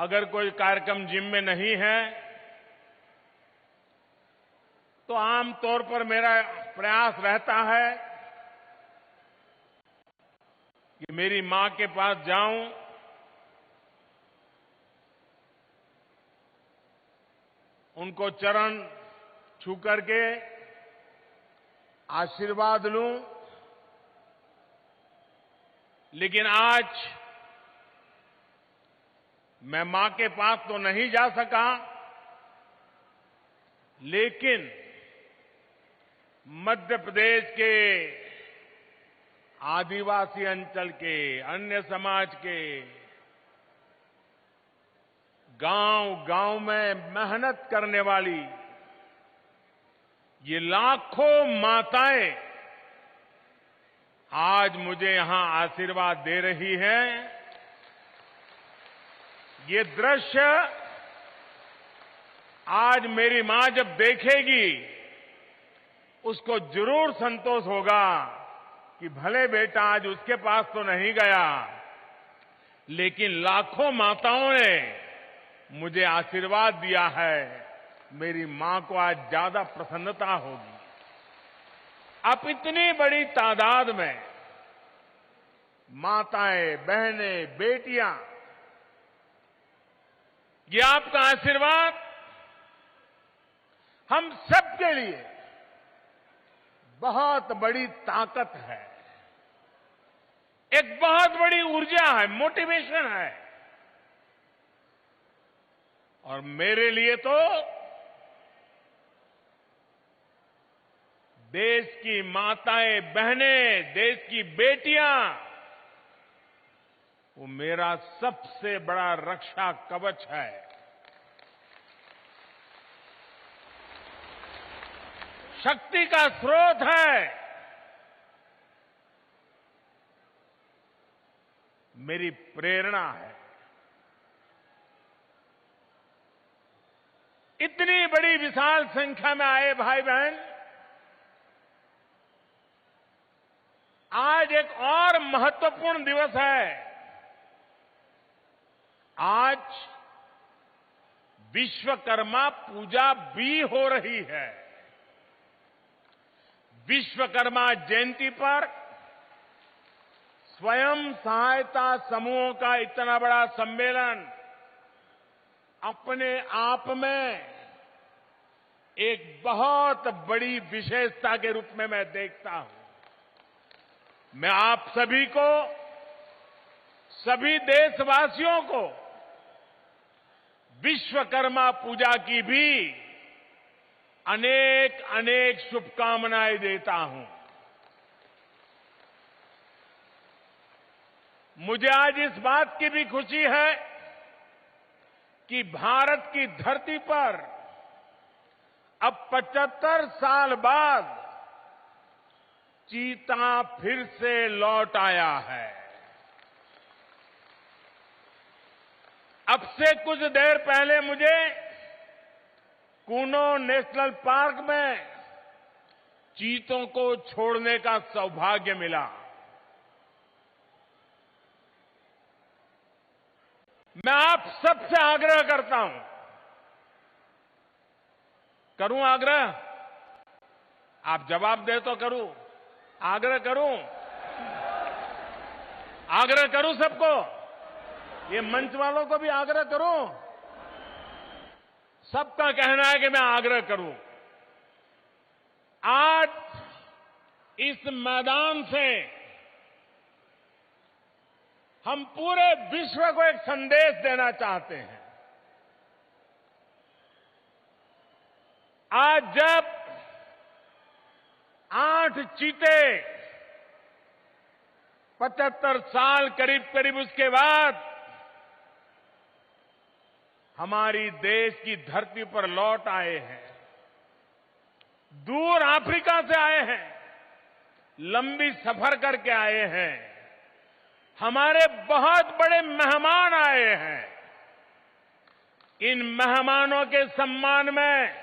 अगर कोई कार्यक्रम जिम में नहीं है तो आमतौर पर मेरा प्रयास रहता है कि मेरी मां के पास जाऊं, उनको चरण छू करके आशीर्वाद लूं। लेकिन आज मैं मां के पास तो नहीं जा सका, लेकिन मध्य प्रदेश के आदिवासी अंचल के अन्य समाज के गांव-गांव में मेहनत करने वाली ये लाखों माताएं आज मुझे यहां आशीर्वाद दे रही हैं। ये दृश्य आज मेरी मां जब देखेगी उसको जरूर संतोष होगा कि भले बेटा आज उसके पास तो नहीं गया, लेकिन लाखों माताओं ने मुझे आशीर्वाद दिया है। मेरी मां को आज ज्यादा प्रसन्नता होगी। अब इतनी बड़ी तादाद में माताएं, बहनें, बेटियां, ये आपका आशीर्वाद हम सबके लिए बहुत बड़ी ताकत है, एक बहुत बड़ी ऊर्जा है, मोटिवेशन है। और मेरे लिए तो देश की माताएं, बहनें, देश की बेटियां, वो मेरा सबसे बड़ा रक्षा कवच है। शक्ति का स्रोत है। मेरी प्रेरणा है। इतनी बड़ी विशाल संख्या में आए भाई बहन, आज एक और महत्वपूर्ण दिवस है। आज विश्वकर्मा पूजा भी हो रही है। विश्वकर्मा जयंती पर स्वयं सहायता समूहों का इतना बड़ा सम्मेलन अपने आप में एक बहुत बड़ी विशेषता के रूप में मैं देखता हूं। मैं आप सभी को, सभी देशवासियों को विश्वकर्मा पूजा की भी अनेक अनेक शुभकामनाएं देता हूं। मुझे आज इस बात की भी खुशी है कि भारत की धरती पर अब 75 साल बाद चीता फिर से लौट आया है। अब से कुछ देर पहले मुझे कूनो नेशनल पार्क में चीतों को छोड़ने का सौभाग्य मिला। मैं आप सबसे आग्रह करता हूं, करूं आग्रह? आप जवाब दे तो करूं, आग्रह करूं, आग्रह करूं सबको, ये मंच वालों को भी आग्रह करूं। सबका कहना है कि मैं आग्रह करूं। आज इस मैदान से हम पूरे विश्व को एक संदेश देना चाहते हैं। आज जब 8 चीते 75 साल करीब करीब उसके बाद हमारी देश की धरती पर लौट आए हैं, दूर अफ्रीका से आए हैं, लंबी सफर करके आए हैं, हमारे बहुत बड़े मेहमान आए हैं। इन मेहमानों के सम्मान में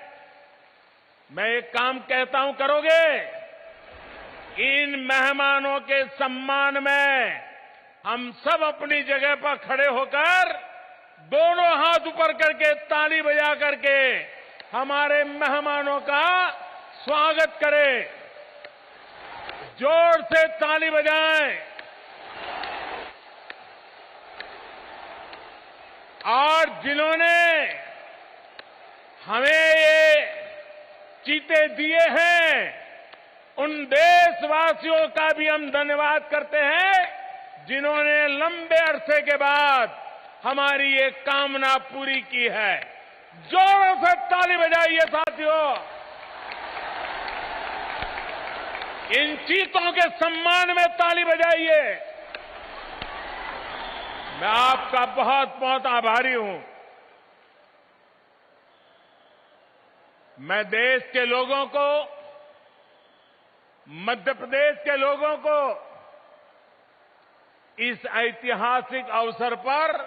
मैं एक काम कहता हूं, करोगे? इन मेहमानों के सम्मान में हम सब अपनी जगह पर खड़े होकर दोनों हाथ ऊपर करके ताली बजा करके हमारे मेहमानों का स्वागत करें। जोर से ताली बजाएं और जिन्होंने हमें ये चीते दिए हैं उन देशवासियों का भी हम धन्यवाद करते हैं जिन्होंने लंबे अरसे के बाद हमारी ये कामना पूरी की है। जोरों से ताली बजाइए साथियों। इन चीतों के सम्मान में ताली बजाइए। मैं आपका बहुत बहुत आभारी हूं। मैं देश के लोगों को, मध्य प्रदेश के लोगों को इस ऐतिहासिक अवसर पर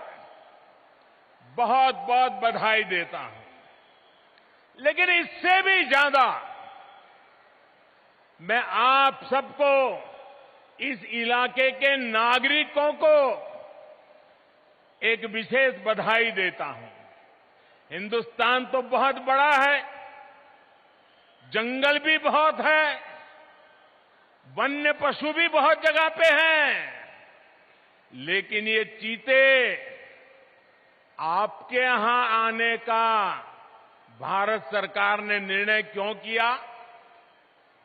बहुत बहुत बधाई देता हूं। लेकिन इससे भी ज्यादा मैं आप सबको, इस इलाके के नागरिकों को एक विशेष बधाई देता हूं। हिंदुस्तान तो बहुत बड़ा है, जंगल भी बहुत है, वन्य पशु भी बहुत जगह पे हैं, लेकिन ये चीते आपके यहां आने का भारत सरकार ने निर्णय क्यों किया?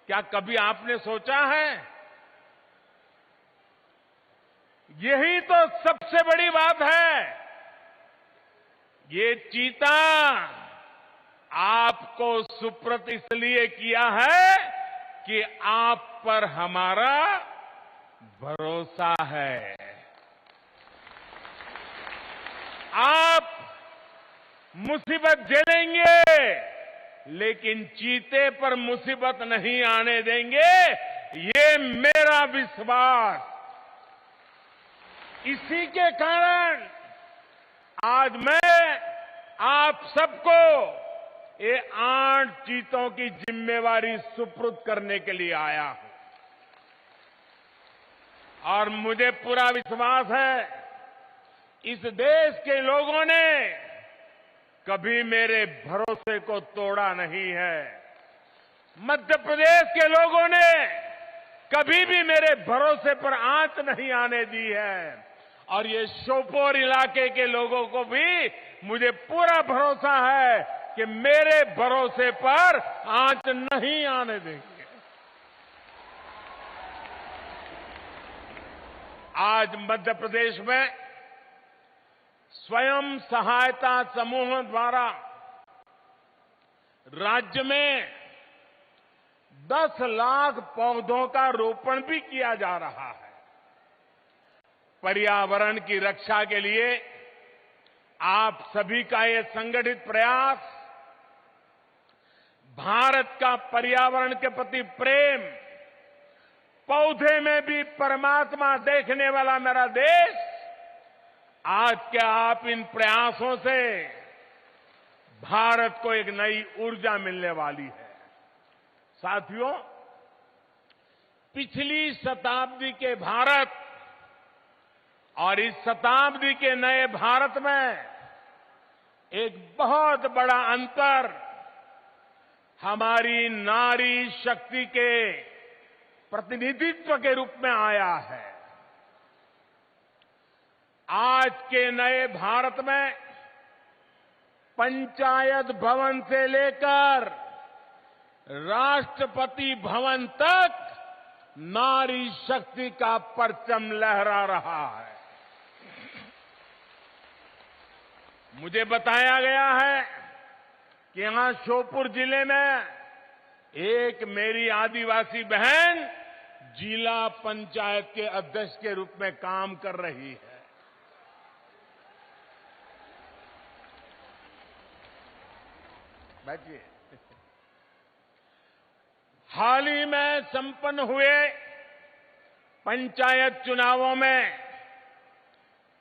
क्या कभी आपने सोचा है? यही तो सबसे बड़ी बात है। ये चीता आपको सुपुर्द इसलिए किया है कि आप पर हमारा भरोसा है। आप मुसीबत झेलेंगे लेकिन चीते पर मुसीबत नहीं आने देंगे, ये मेरा विश्वास। इसी के कारण आज मैं आप सबको ये 8 चीतों की जिम्मेवारी सुपुर्द करने के लिए आया हूं। और मुझे पूरा विश्वास है इस देश के लोगों ने कभी मेरे भरोसे को तोड़ा नहीं है। मध्य प्रदेश के लोगों ने कभी भी मेरे भरोसे पर आंच नहीं आने दी है। और ये श्योपुर इलाके के लोगों को भी मुझे पूरा भरोसा है कि मेरे भरोसे पर आंच नहीं आने देंगे। आज मध्य प्रदेश में स्वयं सहायता समूह द्वारा राज्य में 10 लाख पौधों का रोपण भी किया जा रहा है। पर्यावरण की रक्षा के लिए आप सभी का ये संगठित प्रयास, भारत का पर्यावरण के प्रति प्रेम, पौधे में भी परमात्मा देखने वाला मेरा देश, आज के आप इन प्रयासों से भारत को एक नई ऊर्जा मिलने वाली है। साथियों, पिछली शताब्दी के भारत और इस शताब्दी के नए भारत में एक बहुत बड़ा अंतर हमारी नारी शक्ति के प्रतिनिधित्व के रूप में आया है। आज के नए भारत में पंचायत भवन से लेकर राष्ट्रपति भवन तक नारी शक्ति का परचम लहरा रहा है। मुझे बताया गया है कि यहां श्योपुर जिले में एक मेरी आदिवासी बहन जिला पंचायत के अध्यक्ष के रूप में काम कर रही है। बैठिए। हाल ही में संपन्न हुए पंचायत चुनावों में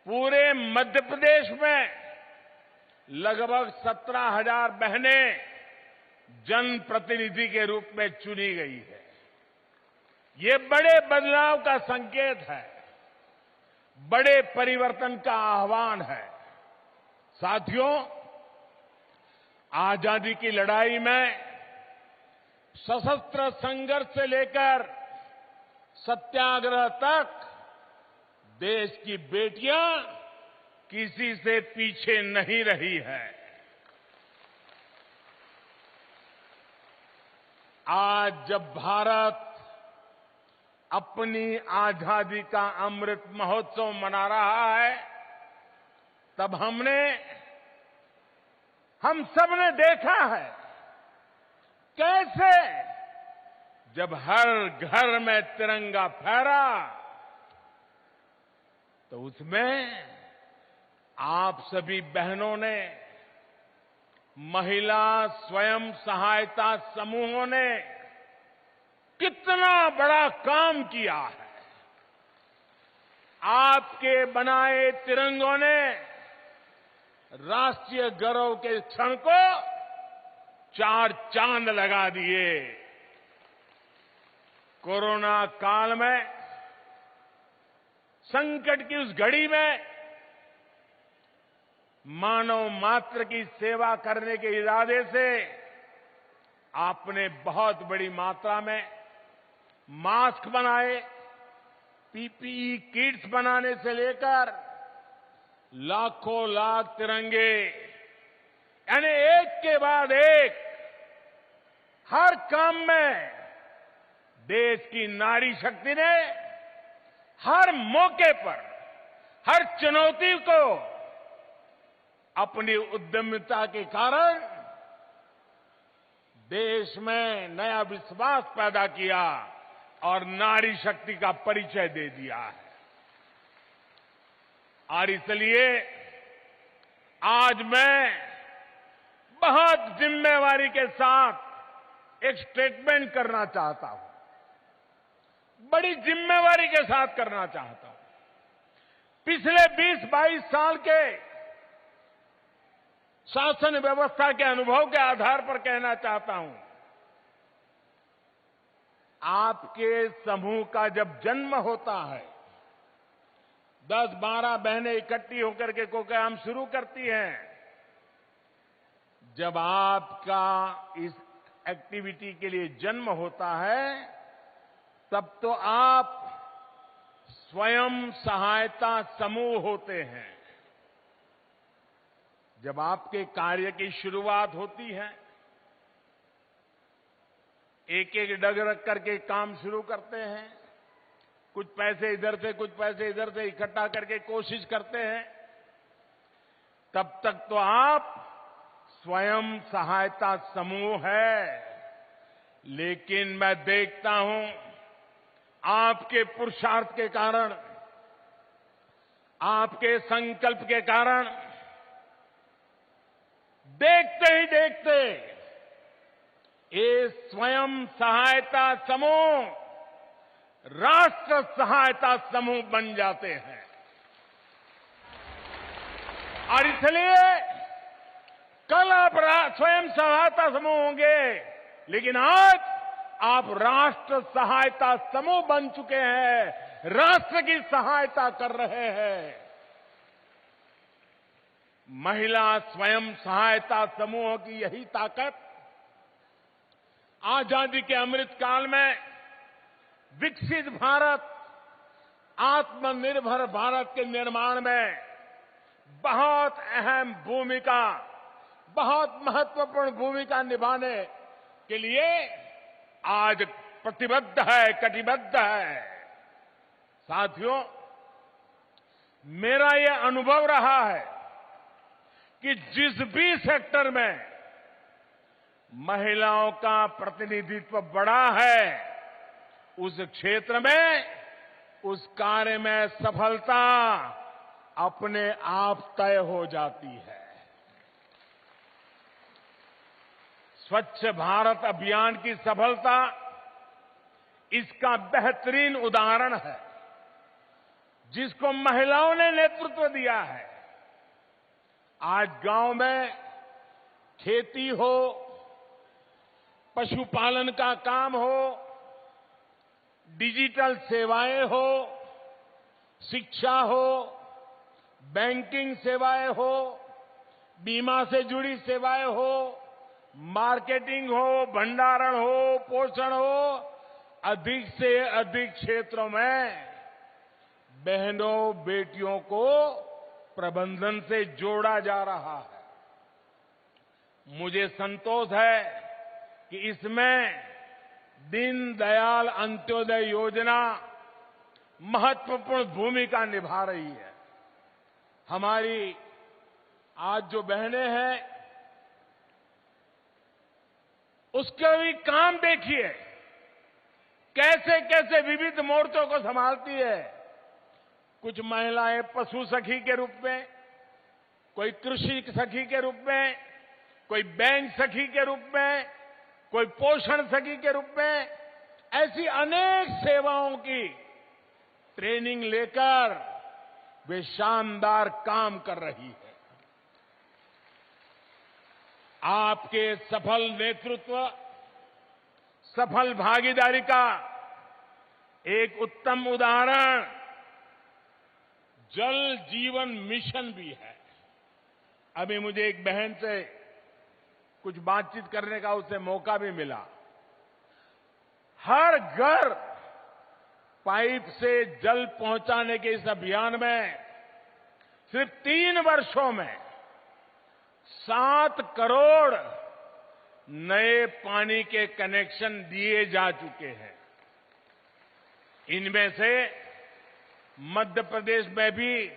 पूरे मध्य प्रदेश में लगभग 17,000 बहनें जनप्रतिनिधि के रूप में चुनी गई है। ये बड़े बदलाव का संकेत है, बड़े परिवर्तन का आह्वान है। साथियों, आजादी की लड़ाई में सशस्त्र संघर्ष से लेकर सत्याग्रह तक देश की बेटियां किसी से पीछे नहीं रही है। आज जब भारत अपनी आजादी का अमृत महोत्सव मना रहा है, तब हम सबने देखा है कैसे जब हर घर में तिरंगा फहरा तो उसमें आप सभी बहनों ने, महिला स्वयं सहायता समूहों ने कितना बड़ा काम किया है। आपके बनाए तिरंगों ने राष्ट्रीय गौरव के क्षण को चार चांद लगा दिए। कोरोना काल में, संकट की उस घड़ी में मानव मात्र की सेवा करने के इरादे से आपने बहुत बड़ी मात्रा में मास्क बनाए, पीपीई किट्स बनाने से लेकर लाखों लाख तिरंगे, यानी एक के बाद एक हर काम में देश की नारी शक्ति ने हर मौके पर, हर चुनौती को अपनी उद्यमिता के कारण देश में नया विश्वास पैदा किया और नारी शक्ति का परिचय दे दिया है। और इसलिए आज मैं बहुत जिम्मेवारी के साथ एक स्टेटमेंट करना चाहता हूं, बड़ी जिम्मेवारी के साथ करना चाहता हूं। पिछले 20-22 साल के शासन व्यवस्था के अनुभव के आधार पर कहना चाहता हूं, आपके समूह का जब जन्म होता है, 10-12 बहनें इकट्ठी होकर के कोई काम शुरू करती हैं। जब आपका इस एक्टिविटी के लिए जन्म होता है, तब तो आप स्वयं सहायता समूह होते हैं। जब आपके कार्य की शुरुआत होती है, एक एक डग रख करके काम शुरू करते हैं, कुछ पैसे इधर से कुछ पैसे इधर से इकट्ठा करके कोशिश करते हैं, तब तक तो आप स्वयं सहायता समूह है। लेकिन मैं देखता हूं आपके पुरुषार्थ के कारण, आपके संकल्प के कारण, देखते ही देखते ये स्वयं सहायता समूह राष्ट्र सहायता समूह बन जाते हैं। और इसलिए कल आप स्वयं सहायता समूह होंगे, लेकिन आज आप राष्ट्र सहायता समूह बन चुके हैं, राष्ट्र की सहायता कर रहे हैं। महिला स्वयं सहायता समूह की यही ताकत आजादी के अमृत काल में विकसित भारत, आत्मनिर्भर भारत के निर्माण में बहुत अहम भूमिका, बहुत महत्वपूर्ण भूमिका निभाने के लिए आज प्रतिबद्ध है, कटिबद्ध है। साथियों, मेरा यह अनुभव रहा है कि जिस भी सेक्टर में महिलाओं का प्रतिनिधित्व बढ़ा है, उस क्षेत्र में, उस कार्य में सफलता अपने आप तय हो जाती है। स्वच्छ भारत अभियान की सफलता इसका बेहतरीन उदाहरण है, जिसको महिलाओं ने नेतृत्व दिया है। आज गांव में खेती हो, पशुपालन का काम हो, डिजिटल सेवाएं हो, शिक्षा हो, बैंकिंग सेवाएं हो, बीमा से जुड़ी सेवाएं हो, मार्केटिंग हो, भंडारण हो, पोषण हो, अधिक से अधिक क्षेत्रों में बहनों बेटियों को प्रबंधन से जोड़ा जा रहा है। मुझे संतोष है कि इसमें दीनदयाल अंत्योदय योजना महत्वपूर्ण भूमिका निभा रही है। हमारी आज जो बहनें हैं, उसका भी काम देखिए, कैसे कैसे विविध मोर्चों को संभालती है। कुछ महिलाएं पशु सखी के रूप में, कोई कृषि सखी के रूप में, कोई बैंक सखी के रूप में, कोई पोषण सखी के रूप में, ऐसी अनेक सेवाओं की ट्रेनिंग लेकर वे शानदार काम कर रही है। आपके सफल नेतृत्व, सफल भागीदारी का एक उत्तम उदाहरण जल जीवन मिशन भी है। अभी मुझे एक बहन से कुछ बातचीत करने का उससे मौका भी मिला। हर घर पाइप से जल पहुंचाने के इस अभियान में सिर्फ 3 वर्षों में 7 करोड़ नए पानी के कनेक्शन दिए जा चुके हैं। इनमें से मध्य प्रदेश में भी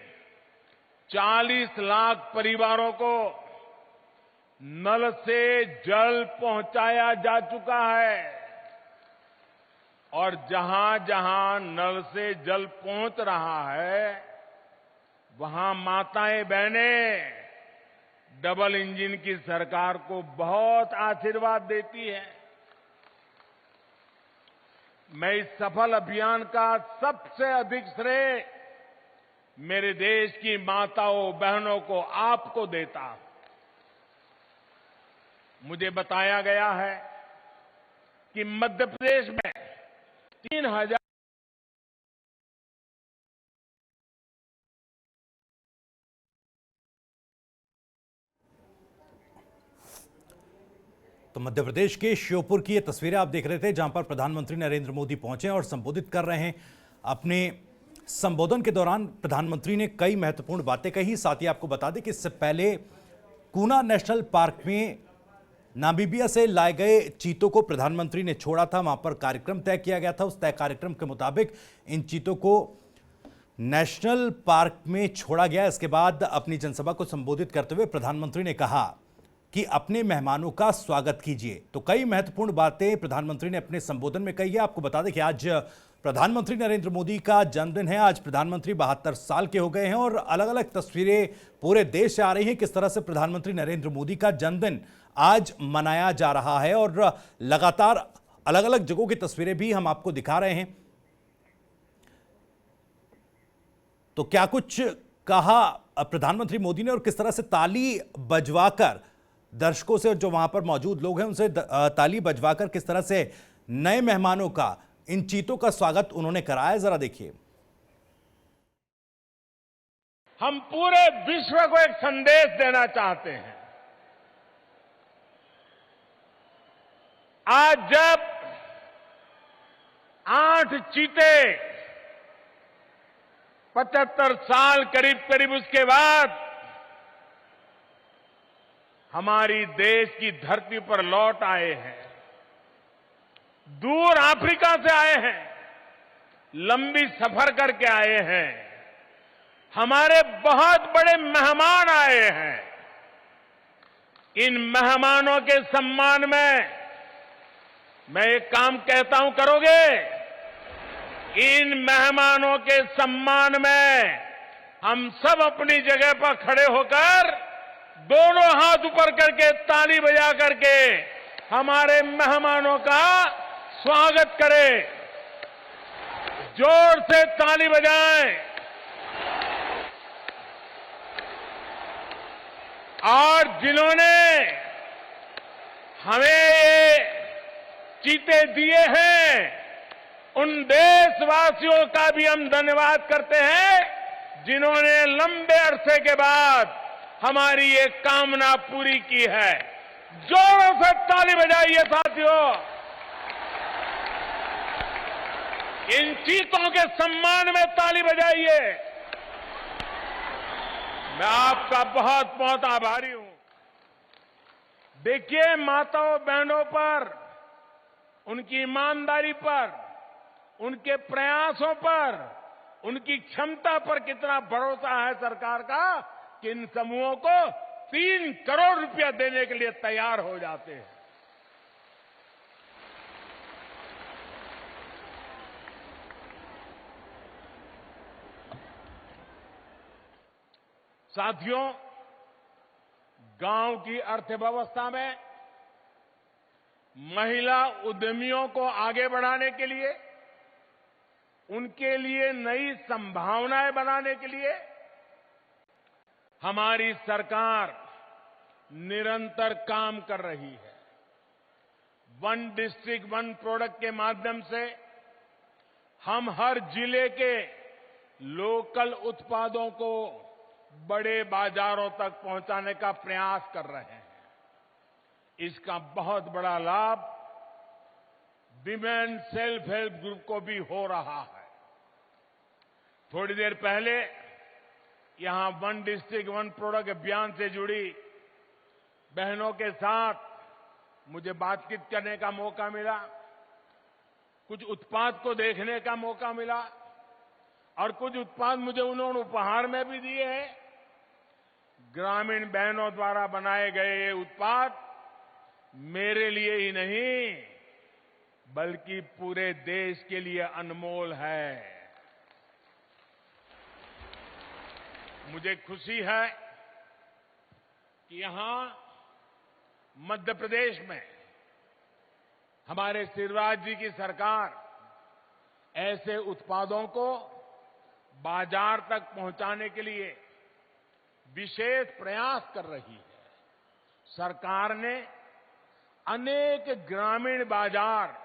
40 लाख परिवारों को नल से जल पहुंचाया जा चुका है। और जहां जहां नल से जल पहुंच रहा है, वहां माताएं बहनें डबल इंजन की सरकार को बहुत आशीर्वाद देती है। मैं इस सफल अभियान का सबसे अधिक श्रेय मेरे देश की माताओं बहनों को, आपको देता हूं। मुझे बताया गया है कि मध्य प्रदेश में 3000 तो मध्य प्रदेश के श्योपुर की ये तस्वीरें आप देख रहे थे, जहां पर प्रधानमंत्री नरेंद्र मोदी पहुंचे और संबोधित कर रहे हैं। अपने संबोधन के दौरान प्रधानमंत्री ने कई महत्वपूर्ण बातें कही। साथ ही आपको बता दें कि इससे पहले कूना नेशनल पार्क में नामीबिया से लाए गए चीतों को प्रधानमंत्री ने छोड़ा था। वहां पर कार्यक्रम तय किया गया था। उस तय कार्यक्रम के मुताबिक इन चीतों को नेशनल पार्क में छोड़ा गया। इसके बाद अपनी जनसभा को संबोधित करते हुए प्रधानमंत्री ने कहा कि अपने मेहमानों का स्वागत कीजिए। तो कई महत्वपूर्ण बातें प्रधानमंत्री ने अपने संबोधन में कही है। आपको बता दें कि आज प्रधानमंत्री नरेंद्र मोदी का जन्मदिन है। आज प्रधानमंत्री 72 साल के हो गए हैं और अलग अलग तस्वीरें पूरे देश से आ रही हैं किस तरह से प्रधानमंत्री नरेंद्र मोदी का जन्मदिन आज मनाया जा रहा है। और लगातार अलग अलग जगहों की तस्वीरें भी हम आपको दिखा रहे हैं। तो क्या कुछ कहा प्रधानमंत्री मोदी ने और किस तरह से ताली बजवाकर दर्शकों से, जो वहां पर मौजूद लोग हैं उनसे ताली बजवाकर किस तरह से नए मेहमानों का, इन चीतों का स्वागत उन्होंने कराया, जरा देखिए। हम पूरे विश्व को एक संदेश देना चाहते हैं। आज जब 8 चीते 75 साल करीब करीब उसके बाद हमारी देश की धरती पर लौट आए हैं, दूर अफ्रीका से आए हैं, लंबी सफर करके आए हैं, हमारे बहुत बड़े मेहमान आए हैं। इन मेहमानों के सम्मान में मैं एक काम कहता हूं, करोगे? इन मेहमानों के सम्मान में हम सब अपनी जगह पर खड़े होकर दोनों हाथ ऊपर करके ताली बजा करके हमारे मेहमानों का स्वागत करें। जोर से ताली बजाएं और जिन्होंने हमें ये चीते दिए हैं उन देशवासियों का भी हम धन्यवाद करते हैं, जिन्होंने लंबे अरसे के बाद हमारी ये कामना पूरी की है। जोरों से ताली बजाइए साथियों। इन चीतों के सम्मान में ताली बजाइए। मैं आपका बहुत बहुत आभारी हूं। देखिए, माताओं बहनों पर, उनकी ईमानदारी पर, उनके प्रयासों पर, उनकी क्षमता पर कितना भरोसा है सरकार का कि इन समूहों को 3 करोड़ रुपया देने के लिए तैयार हो जाते हैं। साथियों, गांव की अर्थव्यवस्था में महिला उद्यमियों को आगे बढ़ाने के लिए, उनके लिए नई संभावनाएं बनाने के लिए हमारी सरकार निरंतर काम कर रही है। वन डिस्ट्रिक्ट वन प्रोडक्ट के माध्यम से हम हर जिले के लोकल उत्पादों को बड़े बाजारों तक पहुंचाने का प्रयास कर रहे हैं। इसका बहुत बड़ा लाभ विमेन सेल्फ हेल्प ग्रुप को भी हो रहा है। थोड़ी देर पहले यहां वन डिस्ट्रिक्ट वन प्रोडक्ट अभियान से जुड़ी बहनों के साथ मुझे बातचीत करने का मौका मिला, कुछ उत्पाद को देखने का मौका मिला और कुछ उत्पाद मुझे उन्होंने उपहार में भी दिए हैं। ग्रामीण बहनों द्वारा बनाए गए ये उत्पाद मेरे लिए ही नहीं बल्कि पूरे देश के लिए अनमोल है। मुझे खुशी है कि यहां मध्य प्रदेश में हमारे शिवराज जी की सरकार ऐसे उत्पादों को बाजार तक पहुंचाने के लिए विशेष प्रयास कर रही है। सरकार ने अनेक ग्रामीण बाजार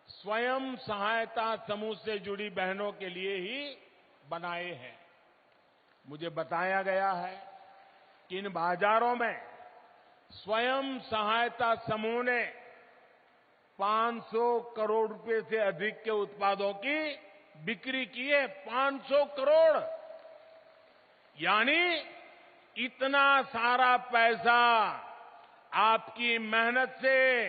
स्वयं सहायता समूह से जुड़ी बहनों के लिए ही बनाए हैं। मुझे बताया गया है कि इन बाजारों में स्वयं सहायता समूह ने 500 करोड़ रुपए से अधिक के उत्पादों की बिक्री की है। 500 करोड़, यानी इतना सारा पैसा आपकी मेहनत से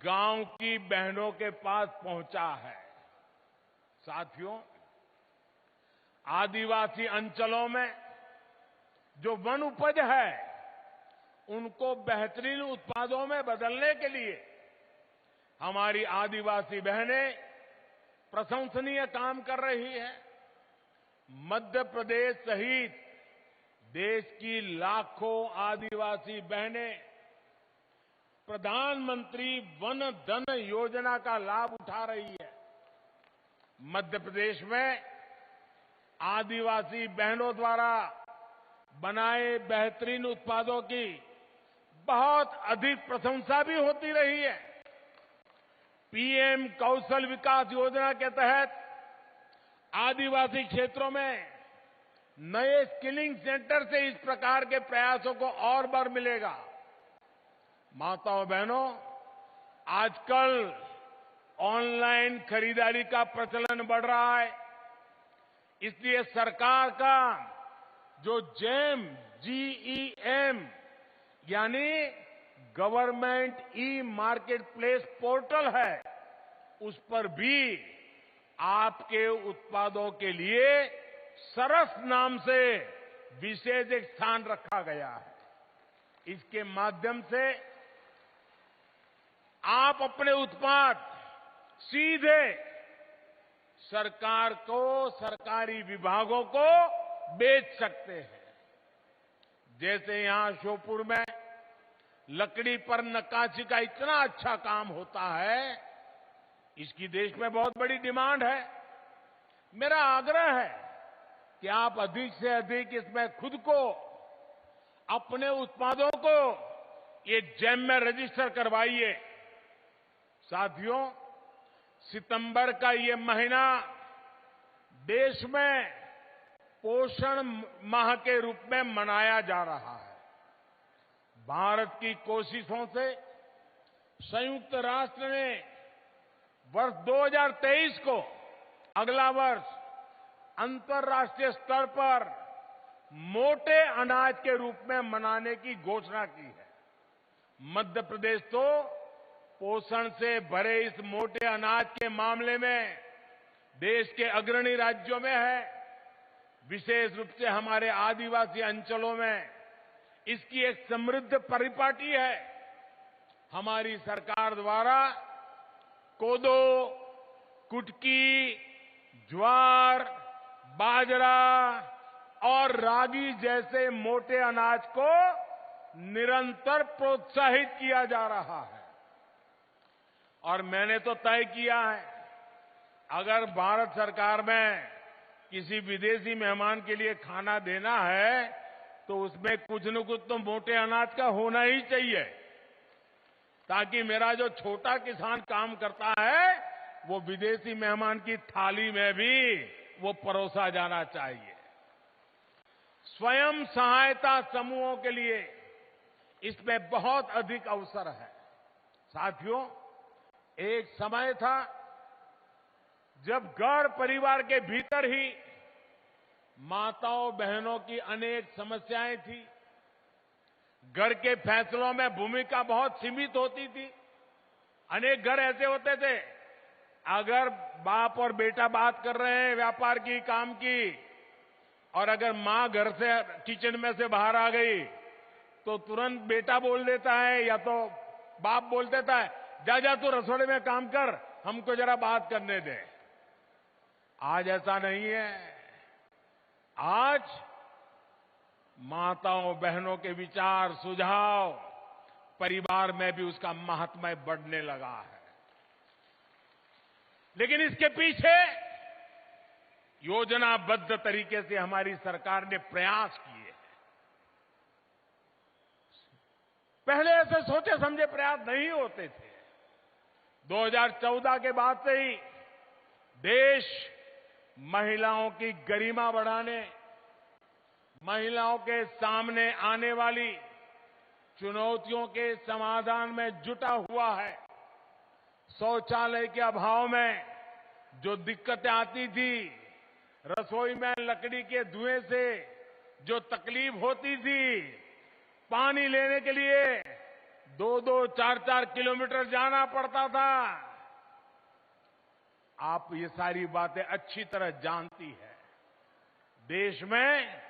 गांव की बहनों के पास पहुंचा है। साथियों, आदिवासी अंचलों में जो वन उपज है उनको बेहतरीन उत्पादों में बदलने के लिए हमारी आदिवासी बहनें प्रशंसनीय काम कर रही है। मध्य प्रदेश सहित देश की लाखों आदिवासी बहनें प्रधानमंत्री वन धन योजना का लाभ उठा रही है। मध्य प्रदेश में आदिवासी बहनों द्वारा बनाए बेहतरीन उत्पादों की बहुत अधिक प्रशंसा भी होती रही है। पीएम कौशल विकास योजना के तहत आदिवासी क्षेत्रों में नए स्किलिंग सेंटर से इस प्रकार के प्रयासों को और बल मिलेगा। माताओं बहनों, आजकल ऑनलाइन खरीदारी का प्रचलन बढ़ रहा है, इसलिए सरकार का जो GEM यानी government e market place portal है, उस पर भी आपके उत्पादों के लिए सरस नाम से विशेष एक स्थान रखा गया है। इसके माध्यम से आप अपने उत्पाद सीधे सरकार को, सरकारी विभागों को बेच सकते हैं। जैसे यहां श्योपुर में लकड़ी पर नक्काशी का इतना अच्छा काम होता है, इसकी देश में बहुत बड़ी डिमांड है। मेरा आग्रह है कि आप अधिक से अधिक इसमें खुद को, अपने उत्पादों को ये जेम में रजिस्टर करवाइए। साथियों, सितंबर का ये महीना देश में पोषण माह के रूप में मनाया जा रहा है। भारत की कोशिशों से संयुक्त राष्ट्र ने वर्ष 2023 को अगला वर्ष अंतर्राष्ट्रीय स्तर पर मोटे अनाज के रूप में मनाने की घोषणा की है। मध्य प्रदेश तो पोषण से भरे इस मोटे अनाज के मामले में देश के अग्रणी राज्यों में है। विशेष रूप से हमारे आदिवासी अंचलों में इसकी एक समृद्ध परिपाटी है। हमारी सरकार द्वारा कोदो, कुटकी, ज्वार, बाजरा और रागी जैसे मोटे अनाज को निरंतर प्रोत्साहित किया जा रहा है। और मैंने तो तय किया है, अगर भारत सरकार में किसी विदेशी मेहमान के लिए खाना देना है तो उसमें कुछ न कुछ तो मोटे अनाज का होना ही चाहिए, ताकि मेरा जो छोटा किसान काम करता है वो विदेशी मेहमान की थाली में भी वो परोसा जाना चाहिए। स्वयं सहायता समूहों के लिए इसमें बहुत अधिक अवसर है। साथियों, एक समय था जब घर परिवार के भीतर ही माताओं बहनों की अनेक समस्याएं थी। घर के फैसलों में भूमिका बहुत सीमित होती थी। अनेक घर ऐसे होते थे, अगर बाप और बेटा बात कर रहे हैं व्यापार की, काम की, और अगर मां घर से किचन में से बाहर आ गई तो तुरंत बेटा बोल देता है या तो बाप बोल देता है, जा जा तू रसोड़े में काम कर, हमको जरा बात करने दे। आज ऐसा नहीं है। आज माताओं बहनों के विचार, सुझाव परिवार में भी उसका महात्म्य बढ़ने लगा है। लेकिन इसके पीछे योजनाबद्ध तरीके से हमारी सरकार ने प्रयास किए हैं। पहले ऐसे सोचे समझे प्रयास नहीं होते थे। 2014 के बाद से ही देश महिलाओं की गरिमा बढ़ाने, महिलाओं के सामने आने वाली चुनौतियों के समाधान में जुटा हुआ है। शौचालय के अभाव में जो दिक्कतें आती थी, रसोई में लकड़ी के धुएं से जो तकलीफ होती थी, पानी लेने के लिए 2-2, 4-4 किलोमीटर जाना पड़ता था, आप ये सारी बातें अच्छी तरह जानती है। देश में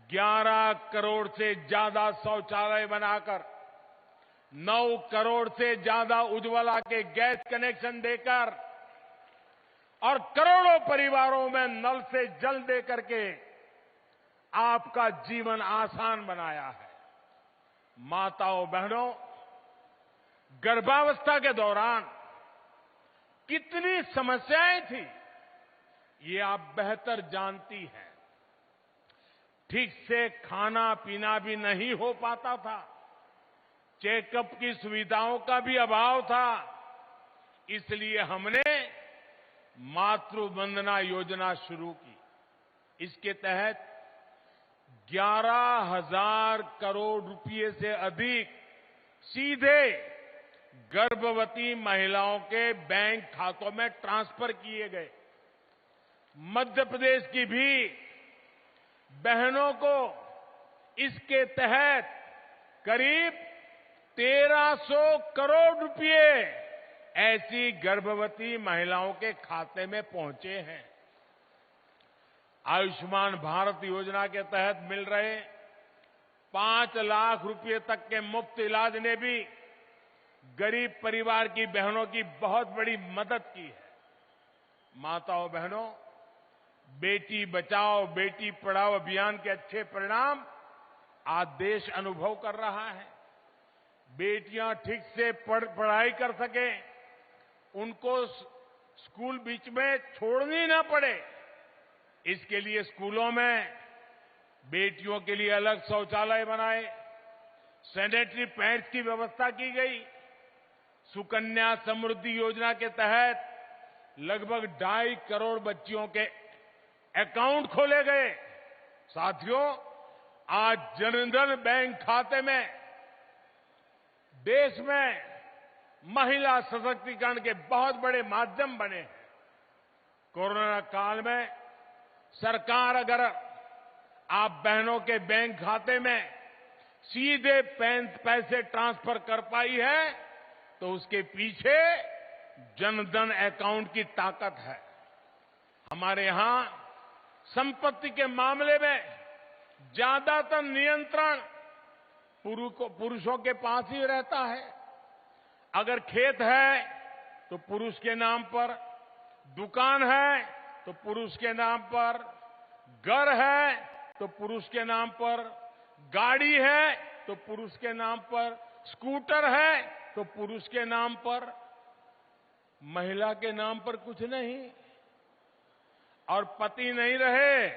11 करोड़ से ज्यादा शौचालय बनाकर, 9 करोड़ से ज्यादा उज्ज्वला के गैस कनेक्शन देकर और करोड़ों परिवारों में नल से जल देकर के आपका जीवन आसान बनाया है। माताओं बहनों, गर्भावस्था के दौरान कितनी समस्याएं थी ये आप बेहतर जानती हैं। ठीक से खाना पीना भी नहीं हो पाता था, चेकअप की सुविधाओं का भी अभाव था। इसलिए हमने मातृ वंदना योजना शुरू की। इसके तहत 11,000 करोड़ रुपए से अधिक सीधे गर्भवती महिलाओं के बैंक खातों में ट्रांसफर किए गए। मध्य प्रदेश की भी बहनों को इसके तहत करीब 1,300 करोड़ रुपए ऐसी गर्भवती महिलाओं के खाते में पहुंचे हैं। आयुष्मान भारत योजना के तहत मिल रहे 5 लाख रुपए तक के मुफ्त इलाज ने भी गरीब परिवार की बहनों की बहुत बड़ी मदद की है। माताओं बहनों, बेटी बचाओ बेटी पढ़ाओ अभियान के अच्छे परिणाम आज देश अनुभव कर रहा है। बेटियां ठीक से पढ़ाई कर सके, उनको स्कूल बीच में छोड़नी ना पड़े, इसके लिए स्कूलों में बेटियों के लिए अलग शौचालय बनाए, सैनिटरी पैड्स की व्यवस्था की गई। सुकन्या समृद्धि योजना के तहत लगभग 2.5 करोड़ बच्चियों के अकाउंट खोले गए। साथियों, आज जनधन बैंक खाते में देश में महिला सशक्तिकरण के बहुत बड़े माध्यम बने हैं। कोरोना काल में सरकार अगर आप बहनों के बैंक खाते में सीधे पैसे ट्रांसफर कर पाई है तो उसके पीछे जनधन अकाउंट की ताकत है। हमारे यहां संपत्ति के मामले में ज्यादातर नियंत्रण पुरुषों के पास ही रहता है। अगर खेत है तो पुरुष के नाम पर, दुकान है तो पुरुष के नाम पर, घर है तो पुरुष के नाम पर, गाड़ी है तो पुरुष के नाम पर, स्कूटर है तो पुरुष के नाम पर, महिला के नाम पर कुछ नहीं। और पति नहीं रहे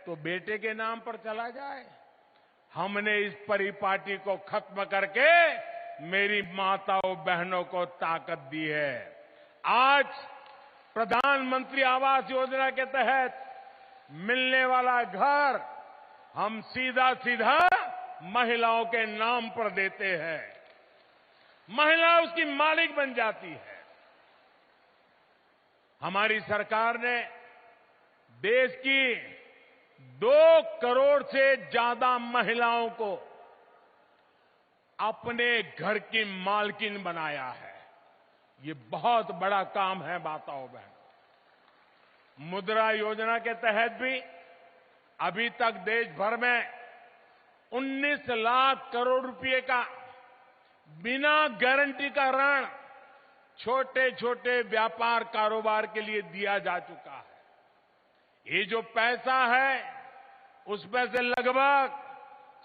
तो बेटे के नाम पर चला जाए। हमने इस परिपाटी को खत्म करके मेरी माताओं बहनों को ताकत दी है। आज प्रधानमंत्री आवास योजना के तहत मिलने वाला घर हम सीधा सीधा महिलाओं के नाम पर देते हैं। महिला उसकी मालिक बन जाती है। हमारी सरकार ने देश की 2 करोड़ से ज्यादा महिलाओं को अपने घर की मालकिन बनाया है। ये बहुत बड़ा काम है माताओं बहनों। मुद्रा योजना के तहत भी अभी तक देश भर में 19 लाख करोड़ रुपए का बिना गारंटी का ऋण छोटे छोटे व्यापार कारोबार के लिए दिया जा चुका है। ये जो पैसा है उसमें से लगभग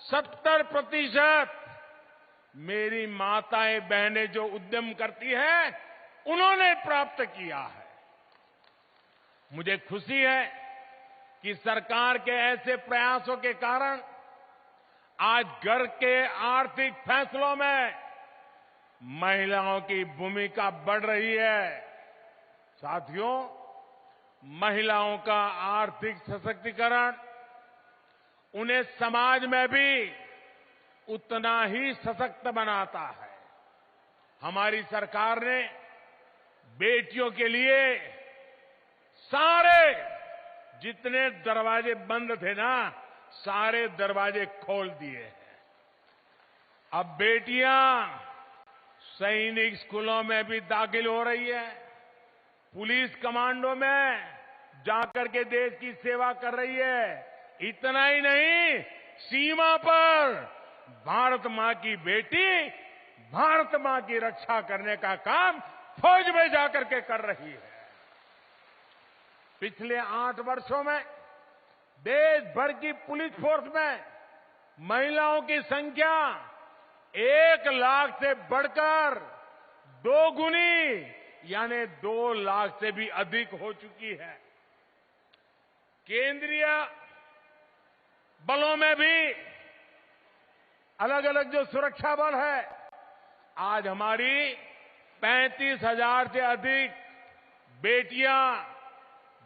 70% मेरी माताएं बहनें जो उद्यम करती हैं उन्होंने प्राप्त किया है। मुझे खुशी है कि सरकार के ऐसे प्रयासों के कारण आज घर के आर्थिक फैसलों में महिलाओं की भूमिका बढ़ रही है। साथियों, महिलाओं का आर्थिक सशक्तिकरण उन्हें समाज में भी उतना ही सशक्त बनाता है। हमारी सरकार ने बेटियों के लिए सारे जितने दरवाजे बंद थे ना, सारे दरवाजे खोल दिए हैं। अब बेटियां सैनिक स्कूलों में भी दाखिल हो रही है, पुलिस कमांडो में जाकर के देश की सेवा कर रही है। इतना ही नहीं, सीमा पर भारत मां की बेटी भारत मां की रक्षा करने का काम फौज में जाकर के कर रही है। पिछले 8 वर्षों में देश भर की पुलिस फोर्स में महिलाओं की संख्या 1 लाख से बढ़कर 2 गुनी यानी 2 लाख से भी अधिक हो चुकी है। केंद्रीय बलों में भी अलग अलग जो सुरक्षा बल है, आज हमारी 35,000 से अधिक बेटियां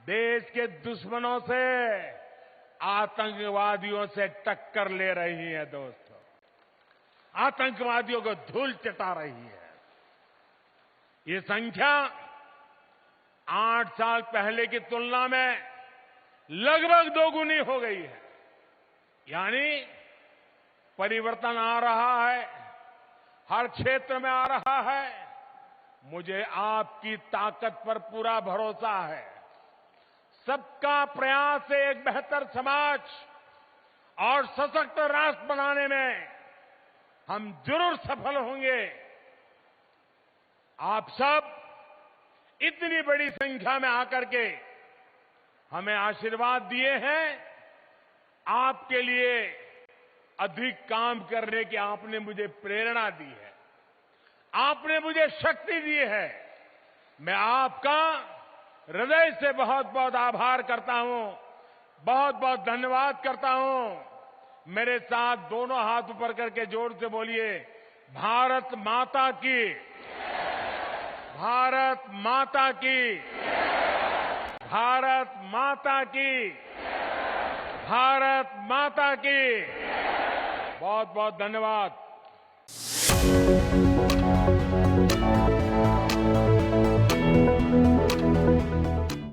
देश के दुश्मनों से, आतंकवादियों से टक्कर ले रही हैं। दोस्तों, आतंकवादियों को धूल चटा रही है। ये संख्या 8 साल पहले की तुलना में लगभग 2 गुनी हो गई है। यानी परिवर्तन आ रहा है, हर क्षेत्र में आ रहा है। मुझे आपकी ताकत पर पूरा भरोसा है। सबका प्रयास से एक बेहतर समाज और सशक्त राष्ट्र बनाने में हम जरूर सफल होंगे। आप सब इतनी बड़ी संख्या में आकर के हमें आशीर्वाद दिए हैं। आपके लिए अधिक काम करने की आपने मुझे प्रेरणा दी है, आपने मुझे शक्ति दी है। मैं आपका हृदय से बहुत बहुत आभार करता हूं, बहुत बहुत धन्यवाद करता हूं। मेरे साथ दोनों हाथ ऊपर करके जोर से बोलिए, भारत माता की, भारत माता की, भारत माता की, भारत माता की बहुत बहुत धन्यवाद।